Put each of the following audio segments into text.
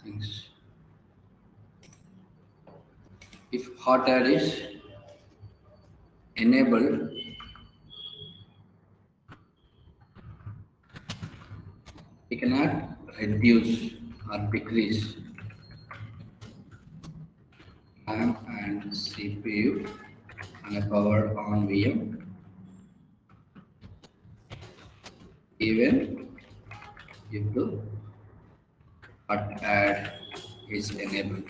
things. If hot add is enabled, we cannot reduce or decrease RAM and CPU on a powered on VM even if the hot add is enabled.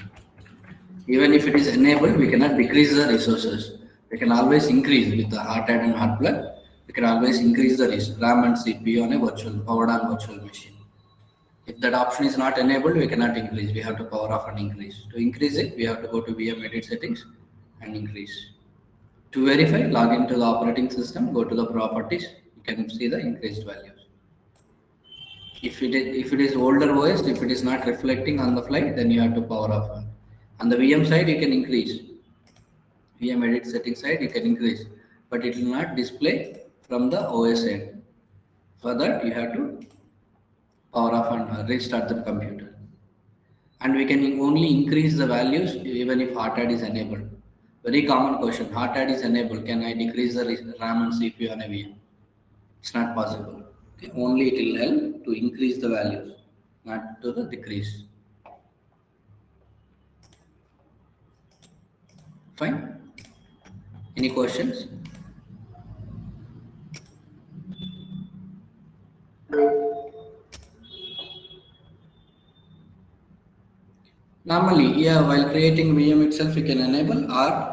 Even if it is enabled, we cannot decrease the resources. We can always increase with the hot add and hot plug. We can always increase the RAM and CPU on a virtual powered on virtual machine. If that option is not enabled, we cannot increase. We have to power off and increase. To increase it, we have to go to VM edit settings and increase. To verify, log into the operating system, go to the properties. You can see the increased values. If it is older OS, if it is not reflecting on the fly, then you have to power off. On the VM side, you can increase. VM edit setting side, you can increase, but it will not display from the OS end. For that, you have to power off and restart the computer. And we can only increase the values even if hot add is enabled. Very common question, hot add is enabled, can I decrease the RAM and CPU on a VM? It's not possible. Okay. Only it will help to increase the values, not to the decrease. Fine. Any questions? Normally, yeah, while creating VM itself, you can enable or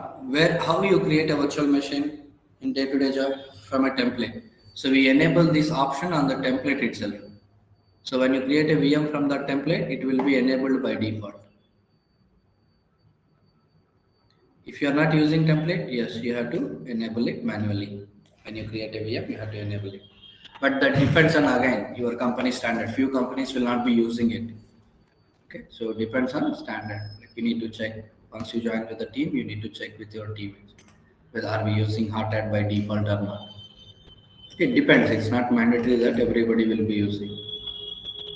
how you create a virtual machine in day-to-day job from a template. So we enable this option on the template itself. So when you create a VM from that template, it will be enabled by default. If you are not using template, yes, you have to enable it manually. When you create a VM, you have to enable it. But that depends on, again, your company standard. Few companies will not be using it. Okay, so it depends on standard. Like you need to check once you join with the team, you need to check with your teammates whether are we using hot add by default or not. It depends. It's not mandatory that everybody will be using.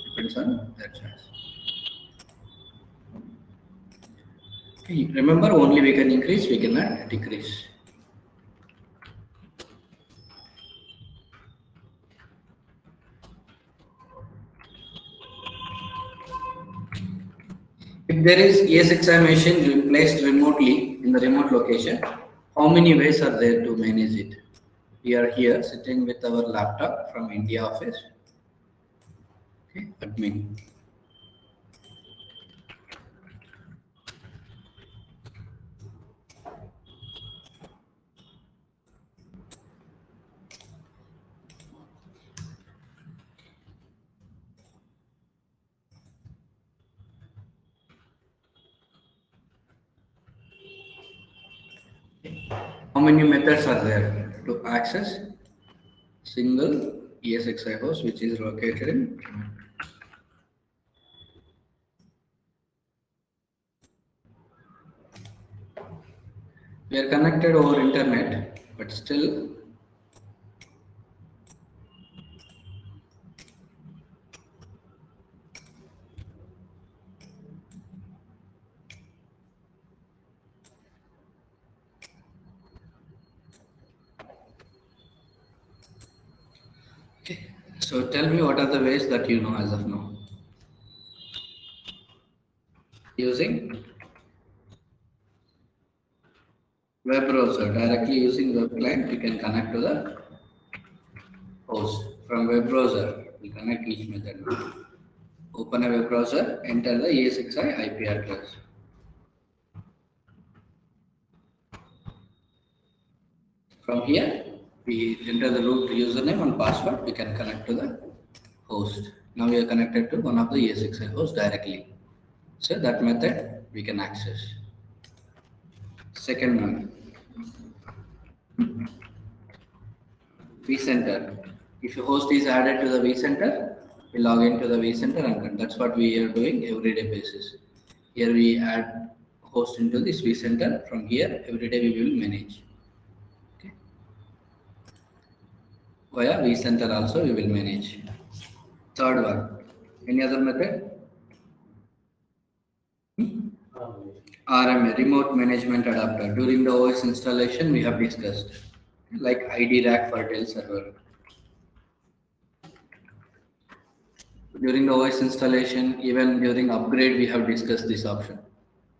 Depends on their choice. Okay, remember, only we can increase, we cannot decrease. If there is ESXi machine placed remotely in the remote location, how many ways are there to manage it? We are here sitting with our laptop from India office. Okay, admin. How many methods are there to access single ESXi host which is located in? We are connected over internet, but still okay. So tell me, what are the ways that you know as of now? Using web browser, directly using web client, you can connect to the host. From web browser, we connect each method. Open a web browser, enter the ESXi IP address. From here, we enter the root username and password, we can connect to the host. Now we are connected to one of the ESXi hosts directly. So that method we can access. Second one, vCenter. If a host is added to the vCenter, we log into the vCenter and that's what we are doing everyday basis. Here we add host into this vCenter. From here, every day we will manage. Okay. Via vCenter also we will manage. Third one, any other method? RMA, remote management adapter. During the OS installation, we have discussed like ID rack for Dell server. During the OS installation, even during upgrade, we have discussed this option.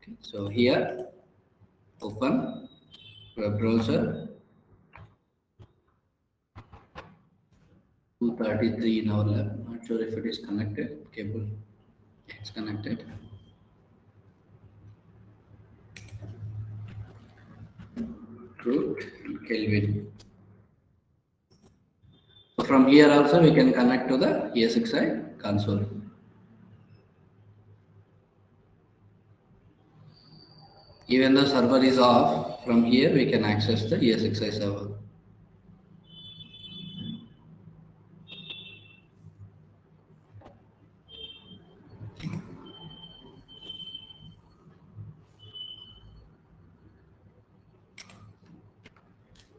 Okay. So here, open web browser, 233 in our lab. Not sure if it is connected. Cable, it's connected. Root and Kelvin. So from here also we can connect to the ESXi console. Even the server is off, from here we can access the ESXi server.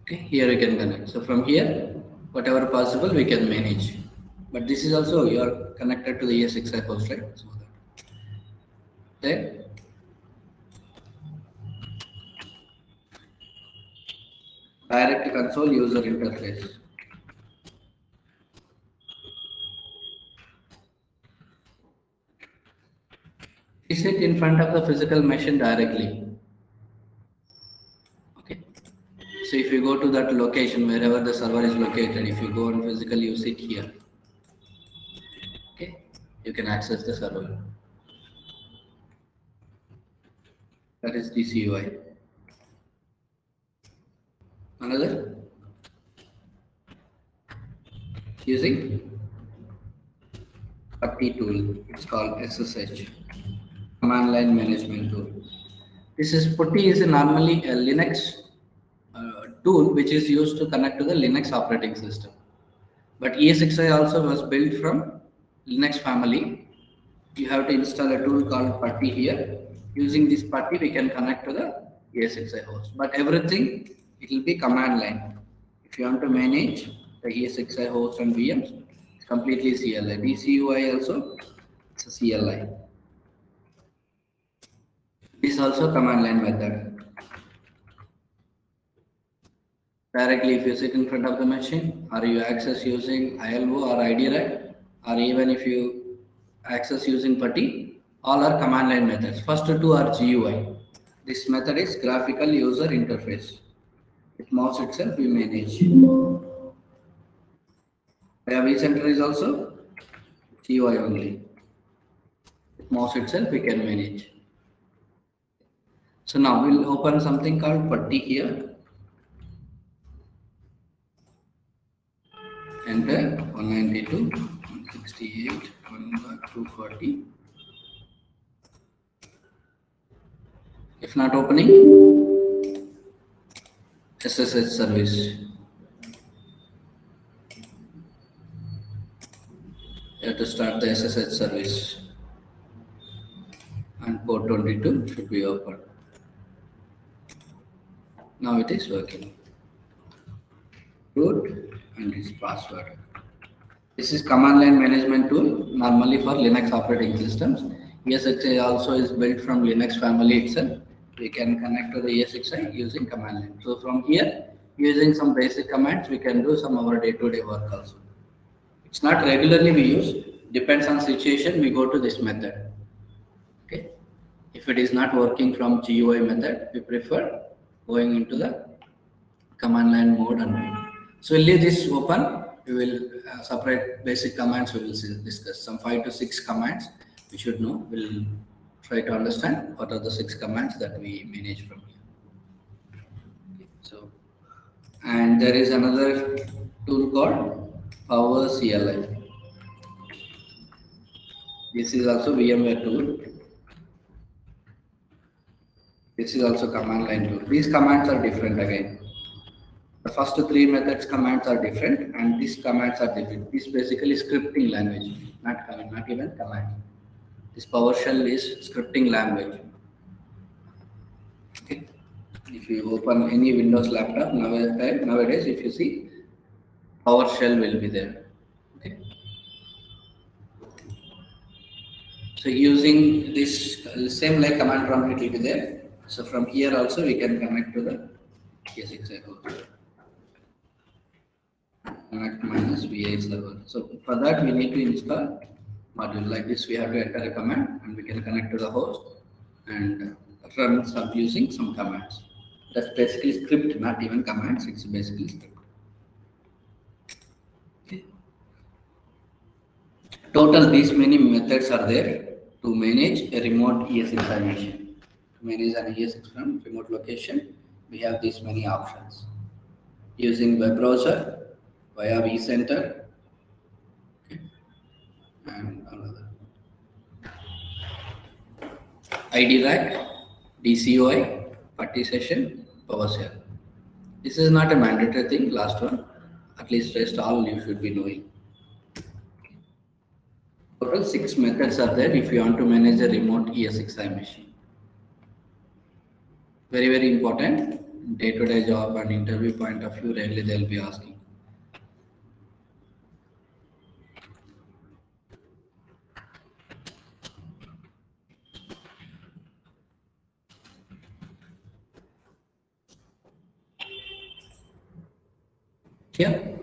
Okay, here we can connect. So from here, whatever possible we can manage. But this is also you are connected to the ESXi host, right? So then direct console user interface. We sit in front of the physical machine directly. Okay. So if you go to that location, wherever the server is located, if you go and physically you sit here, okay, you can access the server. That is DCUI. Another using PuTTY tool. It's called SSH, command line management tool. This is PuTTY is normally a Linux tool which is used to connect to the Linux operating system. But ESXi also was built from Linux family. You have to install a tool called PuTTY here. Using this PuTTY, we can connect to the ESXi host. But everything, it will be command line. If you want to manage the ESXi host and VMs, it's completely CLI. DCUI also, it's a CLI. This is also command line method. Directly, if you sit in front of the machine, or you access using ILO or IDRAC, or even if you access using PuTTY, all are command line methods. First two are GUI. This method is graphical user interface. With mouse itself, we manage. vCenter is also GUI only. With mouse itself, we can manage. So now we'll open something called PuTTY here. Enter 192, 168, 240. If not opening, SSH service. You have to start the SSH service. And port 22 should be open. Now it is working. Root and its password. This is command line management tool normally for Linux operating systems. ESXi also is built from Linux family itself. We can connect to the ESXi using command line. So from here, using some basic commands, we can do some of our day-to-day work also. It's not regularly we use. Depends on situation. We go to this method. Okay. If it is not working from GUI method, we prefer going into the command line mode and wait. So we'll leave this open. We will separate basic commands. We will discuss some 5 to 6 commands we should know. We'll try to understand what are the 6 commands that we manage from here. Okay, so, and there is another tool called Power CLI. This is also VMware tool. This is also command line tool. These commands are different again. The first 3 methods commands are different, and these commands are different. This is basically scripting language, not command, not even command. This PowerShell is scripting language. Okay. If you open any Windows laptop nowadays, if you see, PowerShell will be there. Okay. So using this same like command prompt, it will be there. So from here also we can connect to the ESXi host. Connect minus VI server. So for that we need to install module like this. We have to enter a command and we can connect to the host and run some using some commands. That's basically script, not even commands. It's basically script. Okay. Total these many methods are there to manage a remote ESXi machine. To manage an ESX from remote location, we have these many options. Using web browser, via vCenter, okay, and another. ID rack, DCOI, party session, PowerShell. This is not a mandatory thing, last one. At least rest all you should be knowing. Total 6 methods are there if you want to manage a remote ESXi machine. Very, very important. Day-to-day job and interview point of view, rarely they'll be asking. Yeah.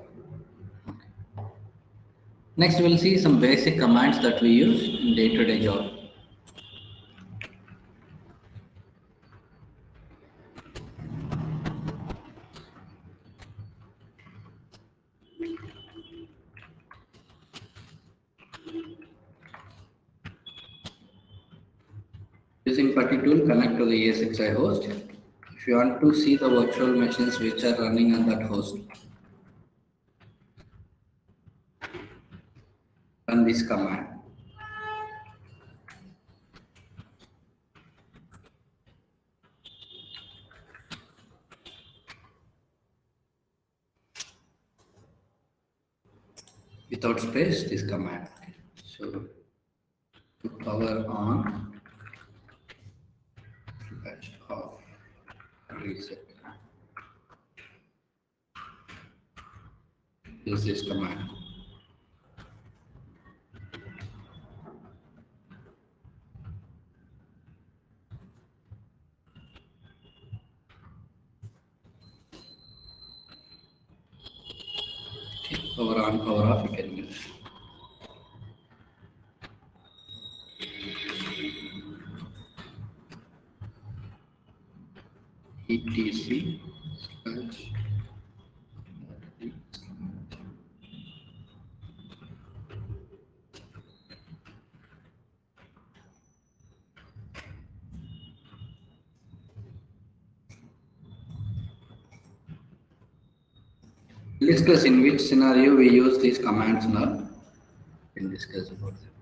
Next, we'll see some basic commands that we use in day-to-day job. Using Putty tool, connect to the ESXi host. If you want to see the virtual machines which are running on that host, run this command. Without space, this command. So, to power on, flash off, reset. Use this command. Power on, power off, you can use. etc slash discuss in which scenario we use these commands now. We can discuss about them.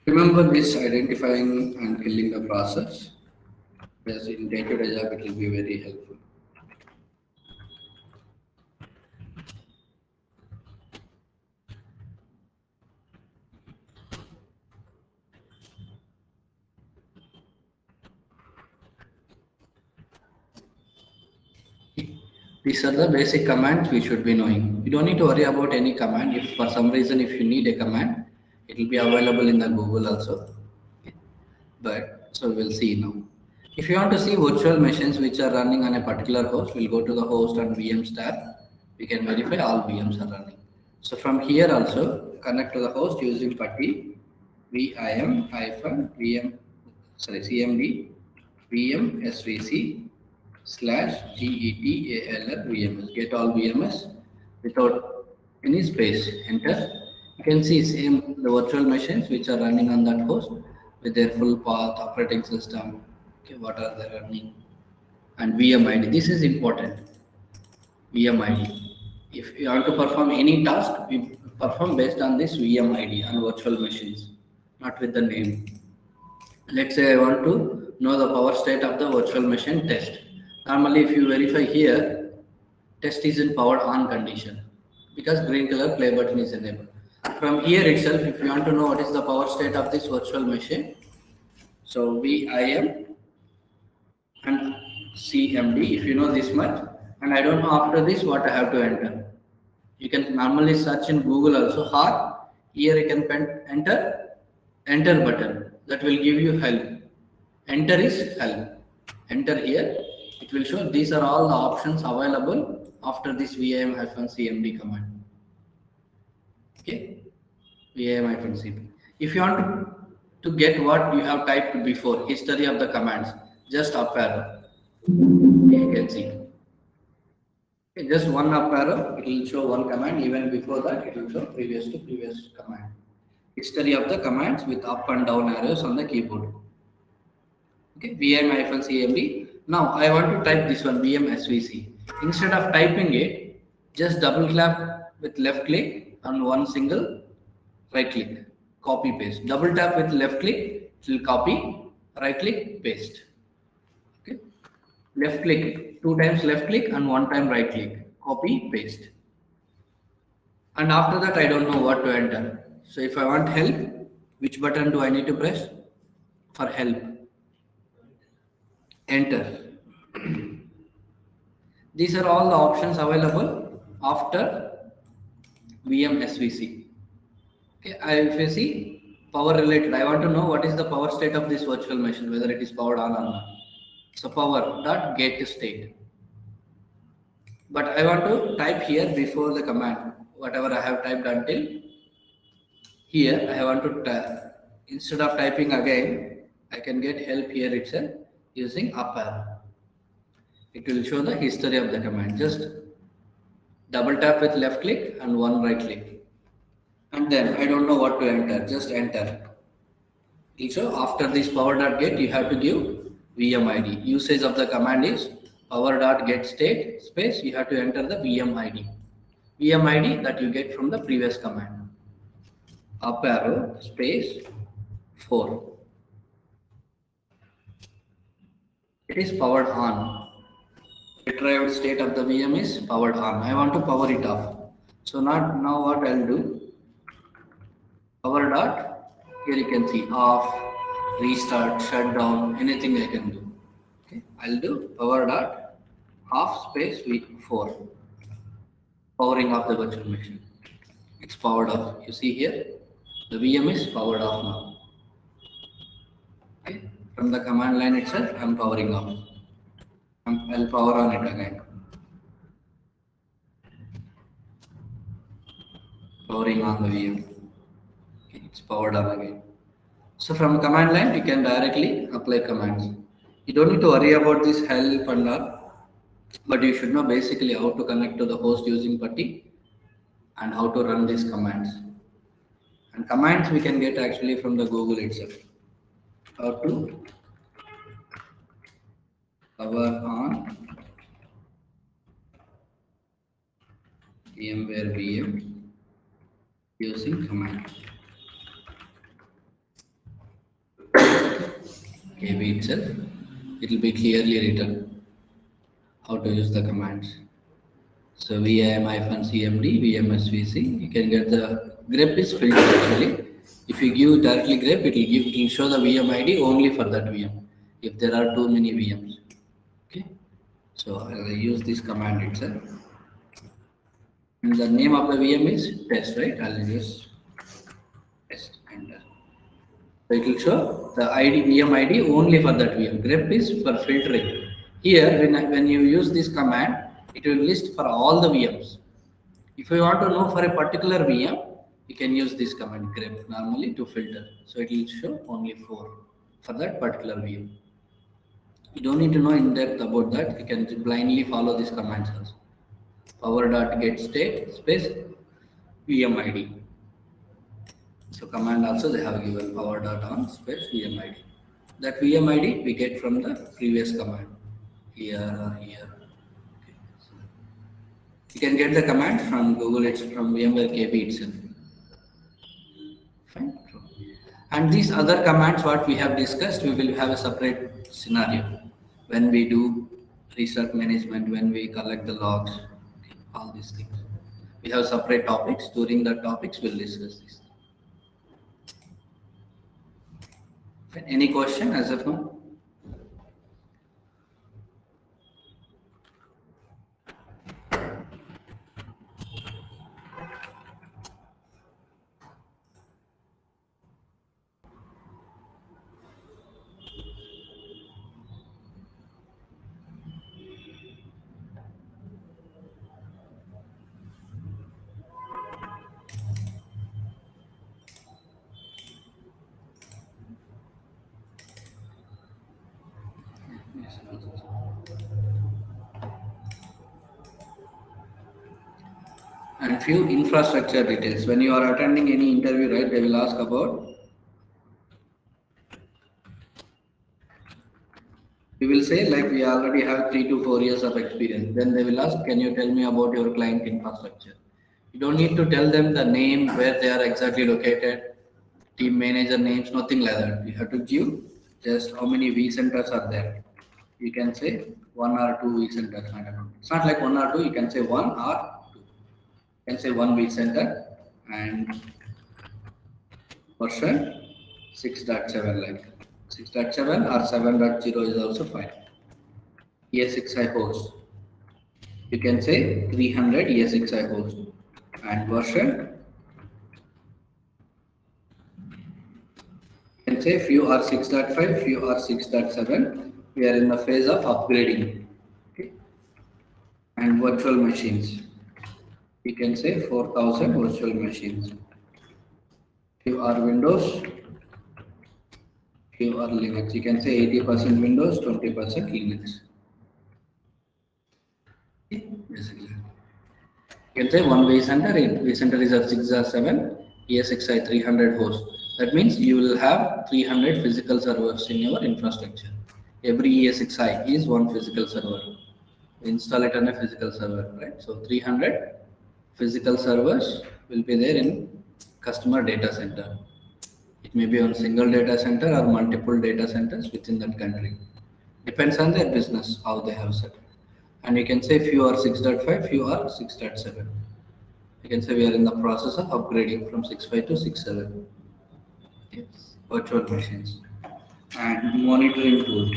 Remember this identifying and killing the process. Yes, in day-to-day job it will be very helpful. These are the basic commands we should be knowing. You don't need to worry about any command. If for some reason if you need a command, it will be available in the Google also. But so we'll see now. If you want to see virtual machines which are running on a particular host, we'll go to the host and VMs tab. We can verify all VMs are running. So from here also connect to the host using putty vim hyphen vm cmd vm svc slash getal vms. Get all VMS without any space. Enter. You can see same the virtual machines which are running on that host with their full path, operating system, okay, what are they running, and VM ID. This is important. VM ID. If you want to perform any task, we perform based on this VM ID on virtual machines, not with the name. Let's say I want to know the power state of the virtual machine test. Normally, if you verify here, test is in powered on condition because green color play button is enabled. From here itself, if you want to know what is the power state of this virtual machine, so VIM and CMD, if you know this much, and I don't know after this what I have to enter. You can normally search in Google also, or here you can enter button that will give you help. Enter is help. Enter here, it will show these are all the options available after this VIM-CMD command. Okay, VIM-CMD. If you want to get what you have typed before, history of the commands, just up arrow. You can see. Okay, just one up arrow, it will show one command. Even before that, it will show previous to previous command. History of the commands with up and down arrows on the keyboard. Okay, VM-CMD. Now I want to type this one VM-SVC. Instead of typing it, just double tap with left click on one single right click, copy paste. Double tap with left click, it will copy, right click, paste. Okay, left click, 2 times left click and 1 time right click, copy, paste. And after that, I don't know what to enter. So if I want help, which button do I need to press? For help, enter. These are all the options available after VM-SVC. Okay, if you see power related, I want to know what is the power state of this virtual machine, whether it is powered on or not. So power dot get state. But I want to type here before the command, whatever I have typed until here. I want to instead of typing again, I can get help here itself using up arrow. It will show the history of the command. Just double tap with left click and one right click. And then I don't know what to enter, just enter. So after this power.get, you have to give VM ID. Usage of the command is power.get state space, you have to enter the VM ID. VM ID that you get from the previous command. Up arrow space 4. It is powered on. Retrieved state of the VM is powered on. I want to power it off. So now what I'll do, power dot, here you can see off, restart, shut down, anything I can do. Okay, I'll do power dot off space V4, powering off the virtual machine. It's powered off. You see here, the VM is powered off now. Okay, from the command line itself, I'm powering off. I'll power on it again. Powering on the VM. Okay, it's powered on again. So from command line, you can directly apply commands. You don't need to worry about this help and all, but you should know basically how to connect to the host using PuTTY and how to run these commands. And commands we can get actually from the Google itself. How to power on VMware VM using command. KB itself, it will be clearly written how to use the commands. So VM-CMD, VM-SVC, you can get the grep is filtered actually. If you give directly grep, it will show the VM ID only for that VM. If there are too many VMs, okay. So I will use this command itself. And the name of the VM is test, right? I'll use test enter. So it will show the ID VM ID only for that VM. Grep is for filtering. Here, when you use this command, it will list for all the VMs. If you want to know for a particular VM, you can use this command grep normally to filter. So it will show only 4 for that particular VM. You don't need to know in depth about that. You can blindly follow these commands also. Power.get state space VM ID. So command also they have given power.on space VMID. That VMID we get from the previous command here or here. Okay. So you can get the command from Google, it's from VMware KB itself. Fine. And these other commands what we have discussed, we will have a separate scenario when we do research management, when we collect the logs, all these things. We have separate topics. During the topics, we'll discuss this. Any question as of now? And few infrastructure details. When you are attending any interview, right, they will ask about. We will say like we already have 3 to 4 years of experience. Then they will ask, can you tell me about your client infrastructure? You don't need to tell them the name, where they are exactly located, team manager names, nothing like that. You have to give just how many vCenters are there. You can say 1 or 2 vCenters. I don't know. It's not like 1 or 2. You can say 1 or 2. You can say 1 vCenter and version 6.7 like 6.7 or 7.0 is also fine. ESXi host. You can say 300 ESXi host and version. You can say few are 6.5, few are 6.7. We are in the phase of upgrading. Okay. And virtual machines. You can say 4,000 virtual machines. Few are Windows, few are Linux. You can say 80% Windows, 20% Linux. Okay. Basically. You can say 1 vCenter in vCenter is at 6 or 7, ESXi 300 hosts. That means you will have 300 physical servers in your infrastructure. Every ESXi is one physical server. Install it on a physical server, right? So 300 physical servers will be there in customer data center. It may be on single data center or multiple data centers within that country. Depends on their business, how they have set. And you can say few are 6.5, few are 6.7. You can say we are in the process of upgrading from 6.5 to 6.7. Yes. Virtual machines and monitoring tool.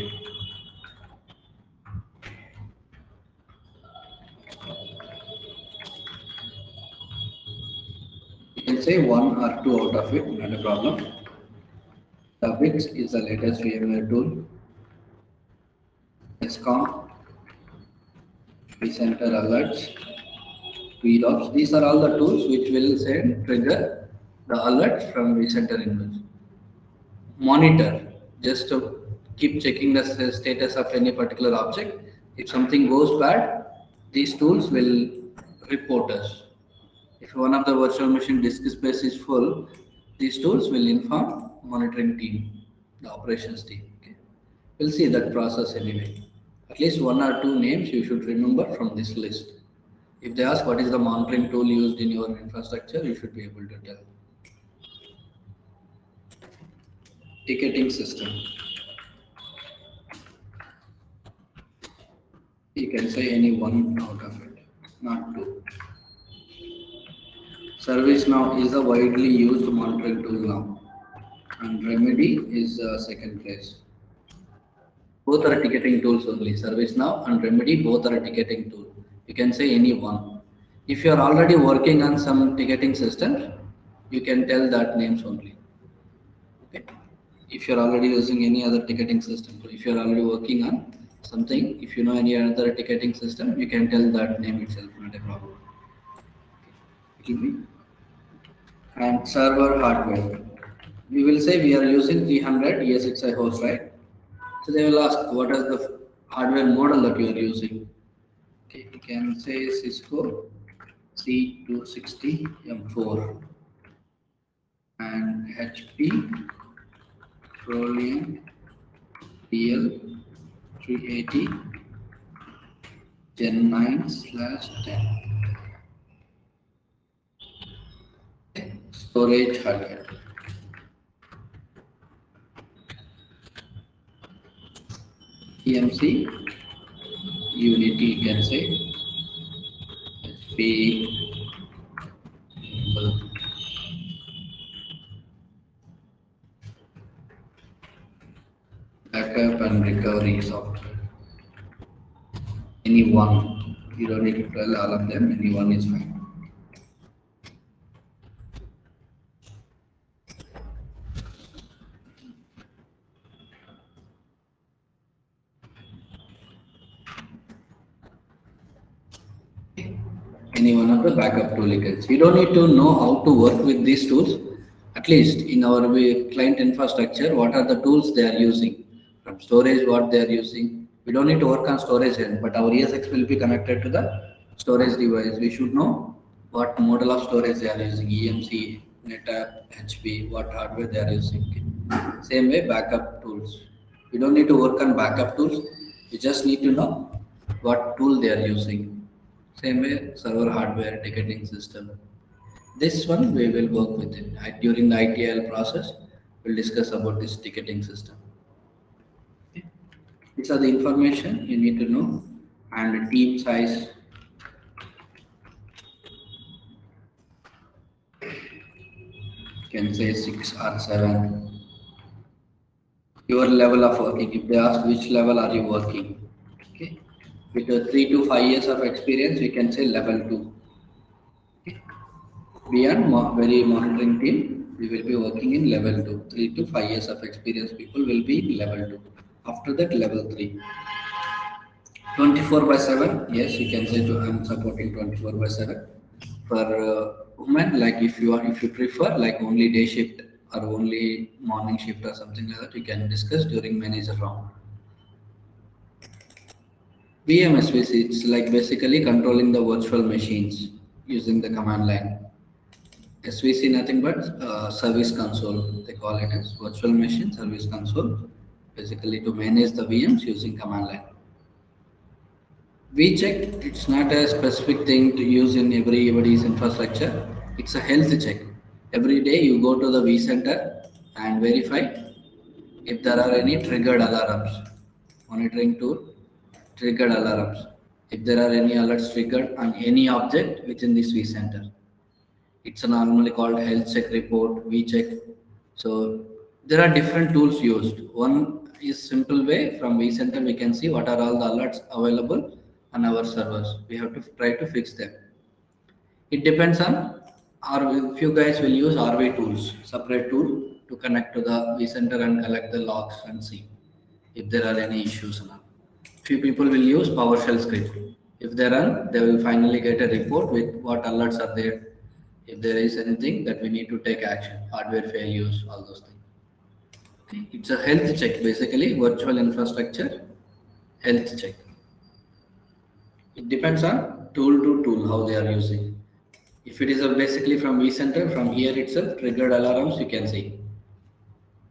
You can say 1 or 2 out of it, not a problem. The Wix is the latest VMware tool. SCOM, vCenter alerts, VLOps. These are all the tools which will send trigger the alert from vCenter inputs. Monitor, just to keep checking the status of any particular object. If something goes bad, these tools will report us. If one of the virtual machine disk space is full, these tools will inform monitoring team, the operations team. Okay. We'll see that process anyway. At least 1 or 2 names you should remember from this list. If they ask what is the monitoring tool used in your infrastructure, you should be able to tell. Ticketing system. You can say any one out of it, not 2. ServiceNow is a widely used monitoring tool now, and Remedy is second place. Both are ticketing tools only. ServiceNow and Remedy both are a ticketing tool. You can say any one. If you are already working on some ticketing system, you can tell that names only. Okay. If you are already using any other ticketing system, so if you are already working on something, if you know any other ticketing system, you can tell that name itself, not a problem. It will be. And server hardware. We will say we are using 300 ESXi host, right? So they will ask what is the hardware model that you are using. Okay, you can say Cisco C260 M4. and HP Prolium PL 380 Gen 9/10. Storage hardware. EMC Unity, you can say HP backup and recovery software. Any one, you don't need to tell all of them, any one is fine. Any one of the backup tool you can see. You don't need to know how to work with these tools. At least in our client infrastructure, what are the tools they are using? From storage, what they are using. We don't need to work on storage end, but our ESX will be connected to the storage device. We should know what model of storage they are using, EMC, NetApp, HP, what hardware they are using. Same way, backup tools. We don't need to work on backup tools. We just need to know what tool they are using. Same way, server hardware, ticketing system. This one we will work with it. During the ITIL process, we'll discuss about this ticketing system. These are the information you need to know, and team size. Can say 6 or 7. Your level of working. If they ask which level are you working, okay. With 3 to 5 years of experience, we can say level 2. Okay. Beyond very monitoring team, we will be working in level 2. 3 to 5 years of experience people will be in level 2. After that, level 3. 24 by 7, yes, you can say to I'm supporting 24 by 7. For women, like if you prefer like only day shift or only morning shift or something like that, you can discuss during manager round. VMSVC, it's like basically controlling the virtual machines using the command line. SVC nothing but service console. They call it as virtual machine service console. Basically to manage the VMs using command line. VCheck, it's not a specific thing to use in everybody's infrastructure. It's a health check. Every day you go to the vCenter and verify if there are any triggered alarms. Monitoring tool, triggered alarms. If there are any alerts triggered on any object within this vCenter. It's normally called health check report, vCheck. So there are different tools used. One is simple way from vCenter we can see what are all the alerts available on our servers. We have to try to fix them. It depends on if you guys will use RV tools, separate tool to connect to the vCenter and collect the logs and see if there are any issues or not. Few people will use PowerShell script. If they run, they will finally get a report with what alerts are there. If there is anything that we need to take action, hardware failures, all those things. It's a health check, basically virtual infrastructure health check. It depends on tool to tool how they are using. If it is basically from vCenter, from here itself, triggered alarms, you can see.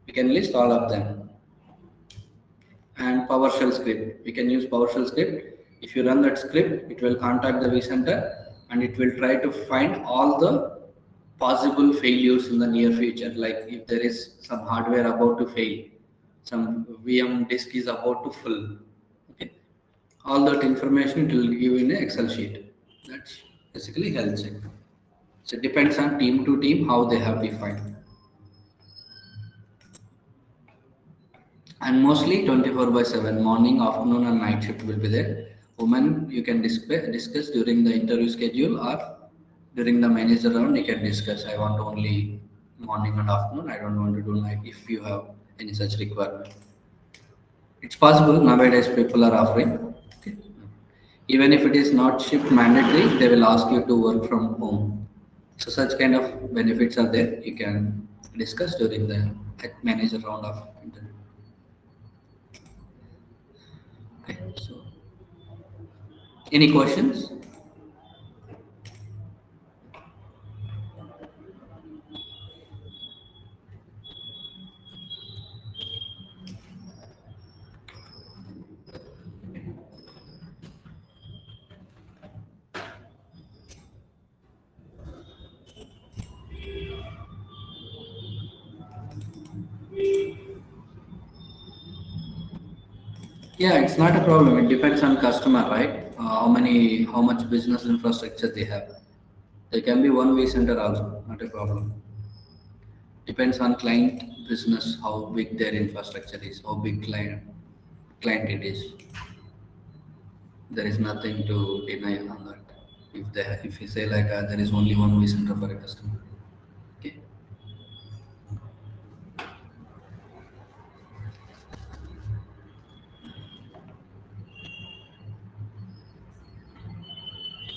We can list all of them. And PowerShell script. We can use PowerShell script. If you run that script, it will contact the vCenter and it will try to find all the possible failures in the near future. Like if there is some hardware about to fail, some VM disk is about to fill. Okay. All that information it will give in an Excel sheet. That's basically health check. So it depends on team to team how they have defined. And mostly 24 by 7, morning, afternoon, and night shift will be there. Women, you can discuss during the interview schedule or during the manager round, you can discuss. I want only morning and afternoon, I don't want to do night if you have any such requirement. It's possible nowadays people are offering. Okay. Even if it is not shift mandatory, they will ask you to work from home. So such kind of benefits are there. You can discuss during the manager round of interview. Okay, so any questions? Yeah, it's not a problem. It depends on customer, right? How much business infrastructure they have. There can be one V center also, not a problem. Depends on client business, how big their infrastructure is, how big client it is. There is nothing to deny on that. If you say like there is only one V center for a customer.